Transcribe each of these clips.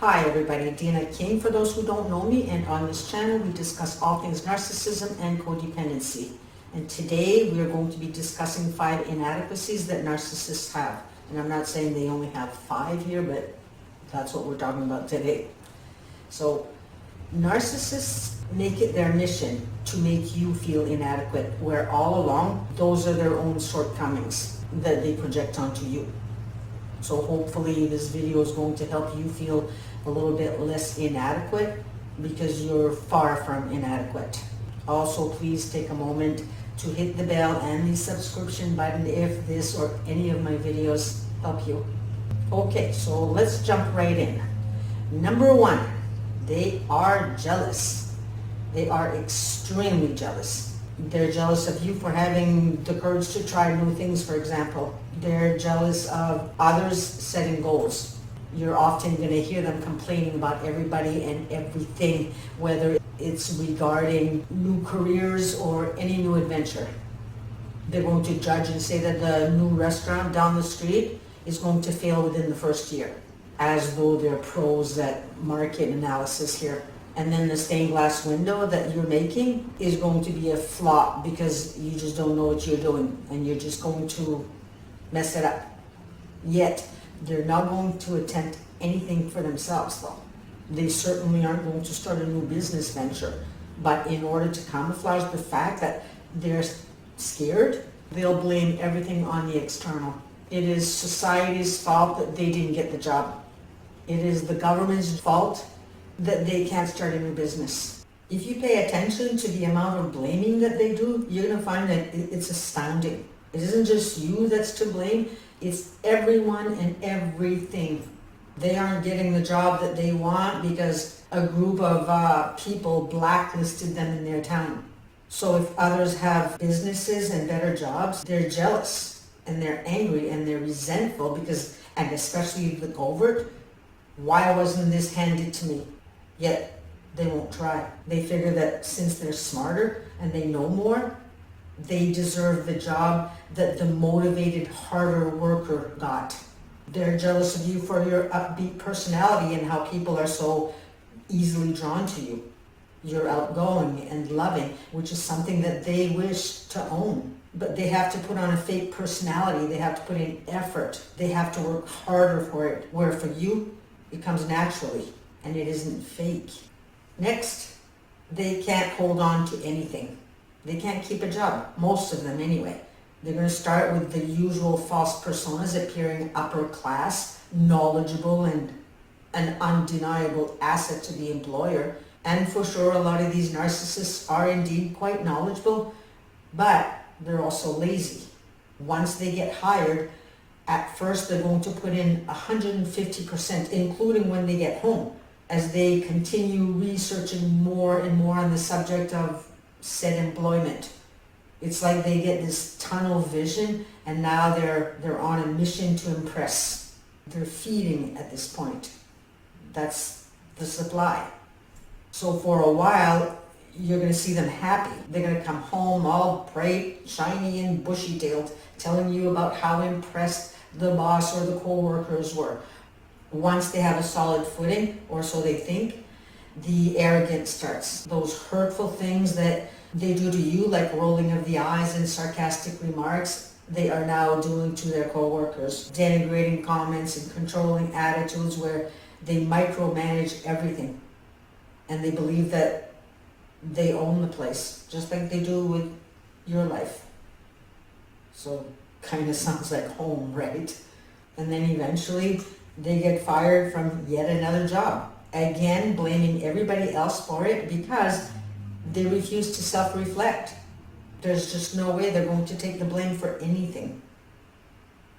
Hi everybody, Deanna King for those who don't know me, and on this channel we discuss all things narcissism and codependency. And today we are going to be discussing 5 inadequacies that narcissists have. And I'm not saying they only have 5 here, but that's what we're talking about today. So narcissists make it their mission to make you feel inadequate, where all along those are their own shortcomings that they project onto you. So hopefully this video is going to help you feel a little bit less inadequate, because you're far from inadequate. Also, please take a moment to hit the bell and the subscription button if this or any of my videos help you. Okay, so let's jump right in. Number 1, they are jealous. They are extremely jealous. They're jealous of you for having the courage to try new things, for example. They're jealous of others setting goals. You're often going to hear them complaining about everybody and everything, whether it's regarding new careers or any new adventure. They're going to judge and say that the new restaurant down the street is going to fail within the first year, as though they're pros at market analysis here. And then the stained glass window that you're making is going to be a flop because you just don't know what you're doing and you're just going to mess it up. Yet, they're not going to attempt anything for themselves though. They certainly aren't going to start a new business venture. But in order to camouflage the fact that they're scared, they'll blame everything on the external. It is society's fault that they didn't get the job. It is the government's fault that they can't start a new business. If you pay attention to the amount of blaming that they do, you're going to find that it's astounding. It isn't just you that's to blame, it's everyone and everything. They aren't getting the job that they want because a group of people blacklisted them in their town. So if others have businesses and better jobs, they're jealous and they're angry and they're resentful because, and especially the covert, why wasn't this handed to me? Yet they won't try. They figure that since they're smarter and they know more, they deserve the job that the motivated, harder worker got. They're jealous of you for your upbeat personality and how people are so easily drawn to you. You're outgoing and loving, which is something that they wish to own. But they have to put on a fake personality. They have to put in effort. They have to work harder for it, where for you, it comes naturally. And it isn't fake. Next, they can't hold on to anything. They can't keep a job, most of them anyway. They're going to start with the usual false personas, appearing upper class, knowledgeable, and an undeniable asset to the employer. And for sure, a lot of these narcissists are indeed quite knowledgeable, but they're also lazy. Once they get hired, at first they're going to put in 150%, including when they get home, as they continue researching more and more on the subject of said employment. It's like they get this tunnel vision and now they're on a mission to impress. They're feeding at this point. That's the supply. So for a while, you're going to see them happy. They're going to come home all bright, shiny and bushy-tailed, telling you about how impressed the boss or the co-workers were. Once they have a solid footing, or so they think, the arrogance starts. Those hurtful things that they do to you, like rolling of the eyes and sarcastic remarks, they are now doing to their co-workers. Denigrating comments and controlling attitudes where they micromanage everything. And they believe that they own the place, just like they do with your life. So, kind of sounds like home, right? And then eventually, they get fired from yet another job. Again, blaming everybody else for it because they refuse to self-reflect. There's just no way they're going to take the blame for anything.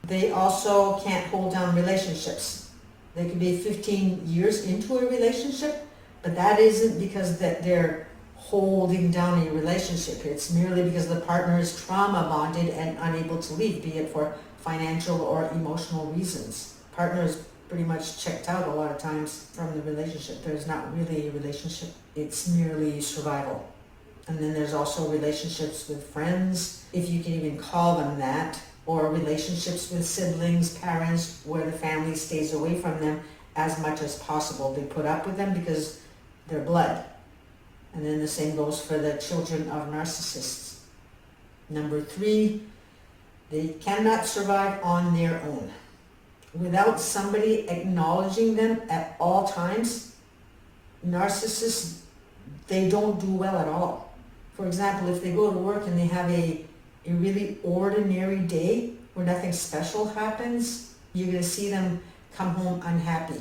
They also can't hold down relationships. They could be 15 years into a relationship, but that isn't because that they're holding down a relationship. It's merely because the partner is trauma bonded and unable to leave, be it for financial or emotional reasons. Partner is pretty much checked out a lot of times from the relationship. There's not really a relationship. It's merely survival. And then there's also relationships with friends, if you can even call them that, or relationships with siblings, parents, where the family stays away from them as much as possible. They put up with them because they're blood. And then the same goes for the children of narcissists. Number 3, they cannot survive on their own. Without somebody acknowledging them at all times, narcissists, they don't do well at all. For example, if they go to work and they have a really ordinary day where nothing special happens, you're going to see them come home unhappy.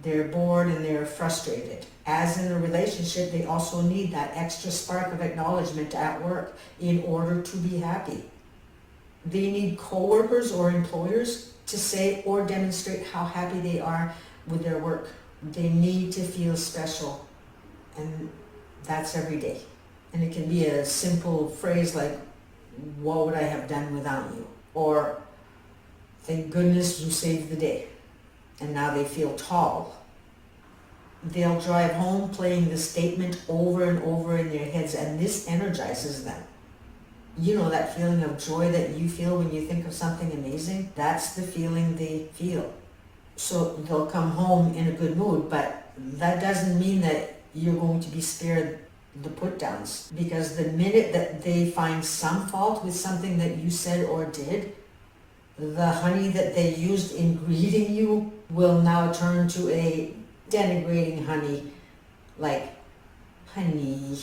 They're bored and they're frustrated. As in a relationship, they also need that extra spark of acknowledgement at work in order to be happy. They need coworkers or employers to say or demonstrate how happy they are with their work. They need to feel special, and that's every day. And it can be a simple phrase like, what would I have done without you? Or, thank goodness you saved the day. And now they feel tall. They'll drive home playing the statement over and over in their heads, and this energizes them. You know that feeling of joy that you feel when you think of something amazing? That's the feeling they feel. So they'll come home in a good mood, but that doesn't mean that you're going to be spared the put downs, because the minute that they find some fault with something that you said or did, the honey that they used in greeting you will now turn to a denigrating honey, like, honey,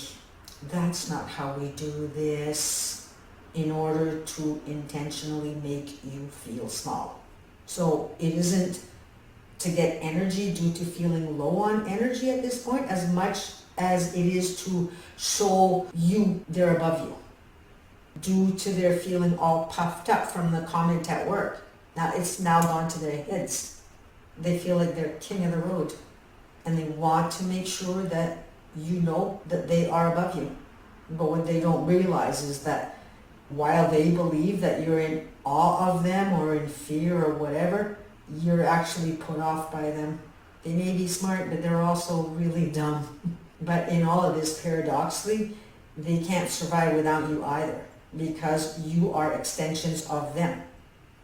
that's not how we do this, in order to intentionally make you feel small. So it isn't to get energy due to feeling low on energy at this point as much as it is to show you they're above you, due to their feeling all puffed up from the comment at work. Now it's now gone to their heads. They feel like they're king of the road, and they want to make sure that you know that they are above you. But what they don't realize is that while they believe that you're in awe of them or in fear or whatever, you're actually put off by them. They may be smart, but they're also really dumb. But in all of this, paradoxically, they can't survive without you either, because you are extensions of them.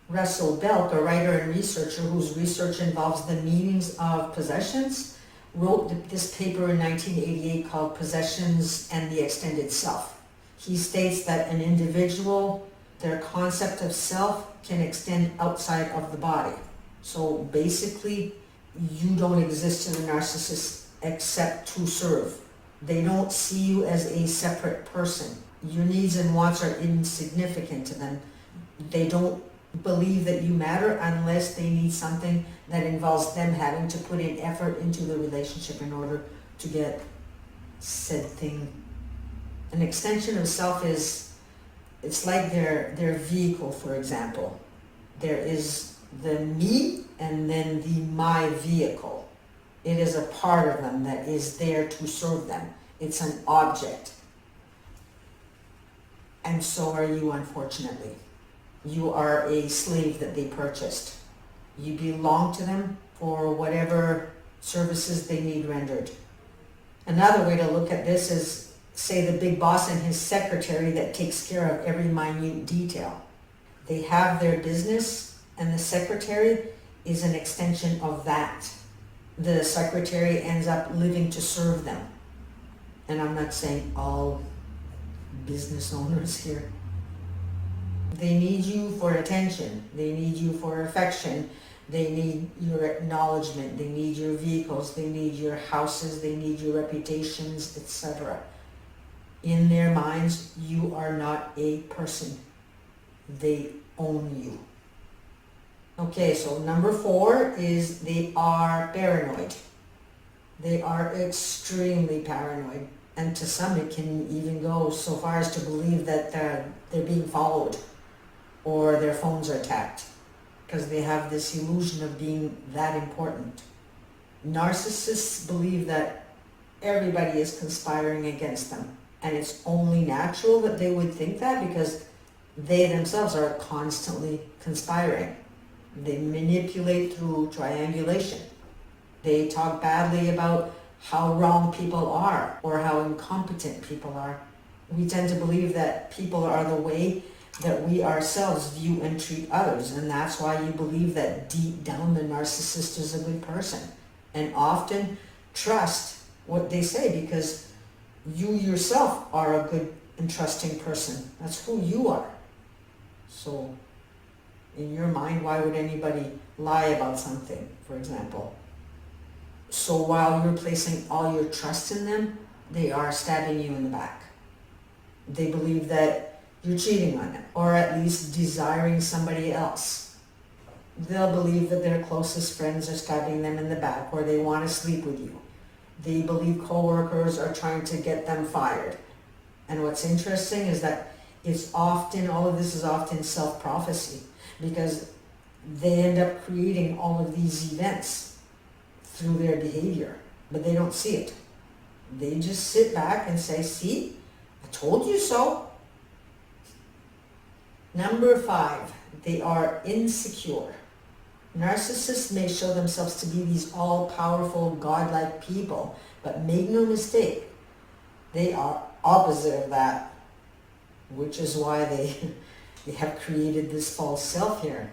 Russell Belk, a writer and researcher whose research involves the meanings of possessions, wrote this paper in 1988 called Possessions and the Extended Self. He states that an individual, their concept of self can extend outside of the body. So basically, you don't exist to the narcissist except to serve. They don't see you as a separate person. Your needs and wants are insignificant to them. They don't believe that you matter unless they need something that involves them having to put in effort into the relationship in order to get said thing. An extension of self is, it's like their vehicle, for example. There is the me and then the my vehicle. It is a part of them that is there to serve them. It's an object. And so are you, unfortunately. You are a slave that they purchased. You belong to them for whatever services they need rendered. Another way to look at this is, say, the big boss and his secretary that takes care of every minute detail. They have their business, and the secretary is an extension of that. The secretary ends up living to serve them. And I'm not saying all business owners here. They need you for attention. They need you for affection. They need your acknowledgement. They need your vehicles. They need your houses. They need your reputations, etc. In their minds, you are not a person. They own you. Okay, so number 4 is they are paranoid. They are extremely paranoid. And to some, it can even go so far as to believe that they're being followed or their phones are tapped, because they have this illusion of being that important. Narcissists believe that everybody is conspiring against them. And it's only natural that they would think that, because they themselves are constantly conspiring. They manipulate through triangulation. They talk badly about how wrong people are or how incompetent people are. We tend to believe that people are the way that we ourselves view and treat others, and that's why you believe that deep down the narcissist is a good person. and often trust what they say because you yourself are a good and trusting person. That's who you are. So in your mind, why would anybody lie about something, for example? So while you're placing all your trust in them, they are stabbing you in the back. They believe that you're cheating on them, or at least desiring somebody else. They'll believe that their closest friends are stabbing them in the back, or they want to sleep with you. They believe coworkers are trying to get them fired. And what's interesting is that all of this is often self-prophecy, because they end up creating all of these events through their behavior, but they don't see it. They just sit back and say, see, I told you so. Number 5, they are insecure. Narcissists may show themselves to be these all-powerful, godlike people, but make no mistake, they are opposite of that, which is why they have created this false self here.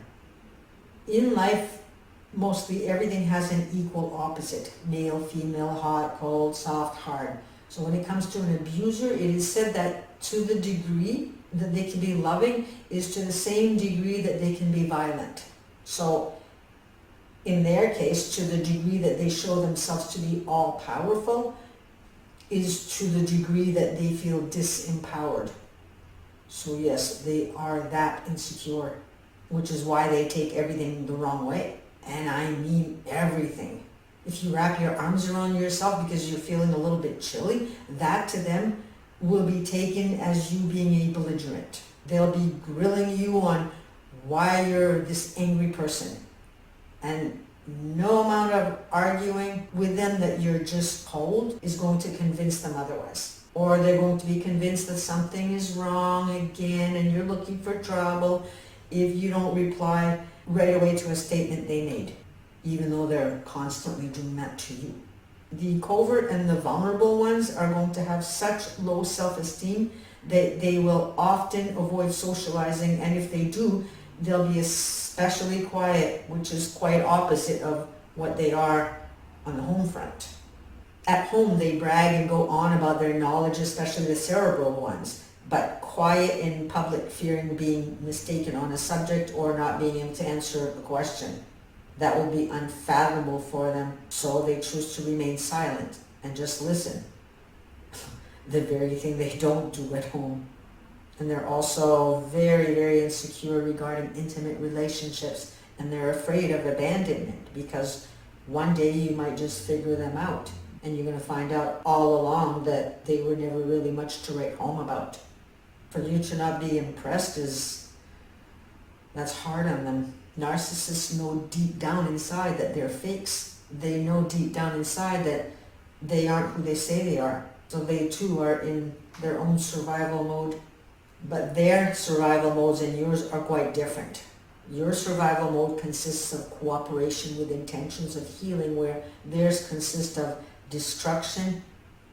In life, mostly everything has an equal opposite: male, female, hot, cold, soft, hard. So when it comes to an abuser, it is said that to the degree that they can be loving is to the same degree that they can be violent. So in their case, to the degree that they show themselves to be all-powerful is to the degree that they feel disempowered. So yes, they are that insecure, which is why they take everything the wrong way. And I mean everything. If you wrap your arms around yourself because you're feeling a little bit chilly, that to them will be taken as you being a belligerent. They'll be grilling you on why you're this angry person. And no amount of arguing with them that you're just cold is going to convince them otherwise. Or they're going to be convinced that something is wrong again and you're looking for trouble if you don't reply right away to a statement they made, even though they're constantly doing that to you. The covert and the vulnerable ones are going to have such low self-esteem that they will often avoid socializing, and if they do, they'll be especially quiet, which is quite opposite of what they are on the home front. At home, they brag and go on about their knowledge, especially the cerebral ones, but quiet in public, fearing being mistaken on a subject or not being able to answer a question. That would be unfathomable for them, so they choose to remain silent and just listen. The very thing they don't do at home. And they're also very, very insecure regarding intimate relationships, and they're afraid of abandonment because one day you might just figure them out and you're going to find out all along that they were never really much to write home about. For you to not be impressed that's hard on them. Narcissists know deep down inside that they're fakes. They know deep down inside that they aren't who they say they are. So they too are in their own survival mode. But their survival modes and yours are quite different. Your survival mode consists of cooperation with intentions of healing, where theirs consists of destruction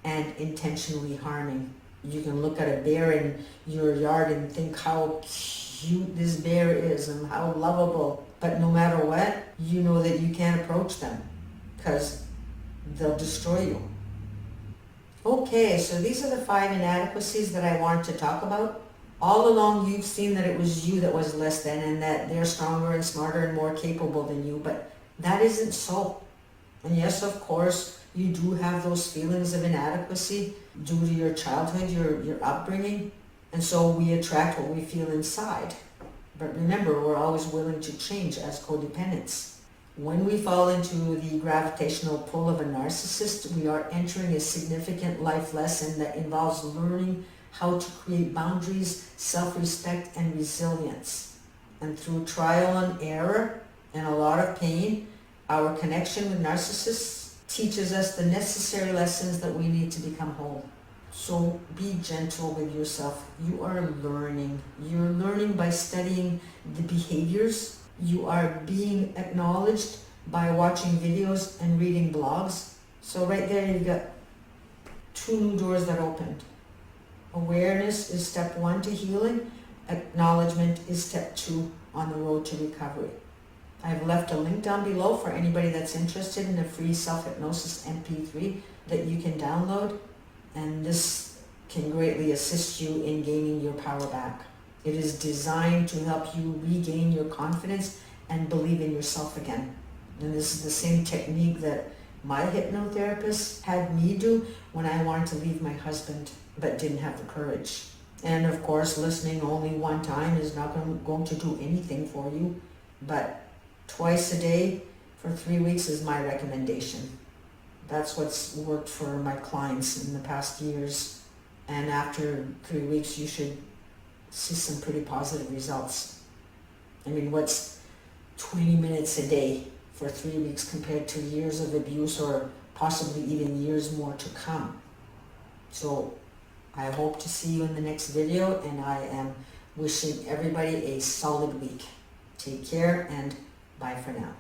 and intentionally harming. You can look at a bear in your yard and think how cute this bear is and how lovable. But no matter what, you know that you can't approach them because they'll destroy you. Okay, so these are the 5 inadequacies that I wanted to talk about. All along you've seen that it was you that was less than and that they're stronger and smarter and more capable than you, but that isn't so. And yes, of course, you do have those feelings of inadequacy due to your childhood, your upbringing, and so we attract what we feel inside. But remember, we're always willing to change as codependents. When we fall into the gravitational pull of a narcissist, we are entering a significant life lesson that involves learning how to create boundaries, self-respect, and resilience. And through trial and error and a lot of pain, our connection with narcissists teaches us the necessary lessons that we need to become whole. So be gentle with yourself. You are learning. You're learning by studying the behaviors. You are being acknowledged by watching videos and reading blogs. So right there you've got 2 new doors that opened. Awareness is step 1 to healing. Acknowledgement is step 2 on the road to recovery. I've left a link down below for anybody that's interested in a free self-hypnosis MP3 that you can download, and this can greatly assist you in gaining your power back. It is designed to help you regain your confidence and believe in yourself again. And this is the same technique that my hypnotherapist had me do when I wanted to leave my husband but didn't have the courage. And of course, listening only one time is not going to do anything for you, but twice a day for 3 weeks is my recommendation. That's what's worked for my clients in the past years. And after 3 weeks, you should see some pretty positive results. I mean, what's 20 minutes a day for 3 weeks compared to years of abuse, or possibly even years more to come? So I hope to see you in the next video, and I am wishing everybody a solid week. Take care, and bye for now.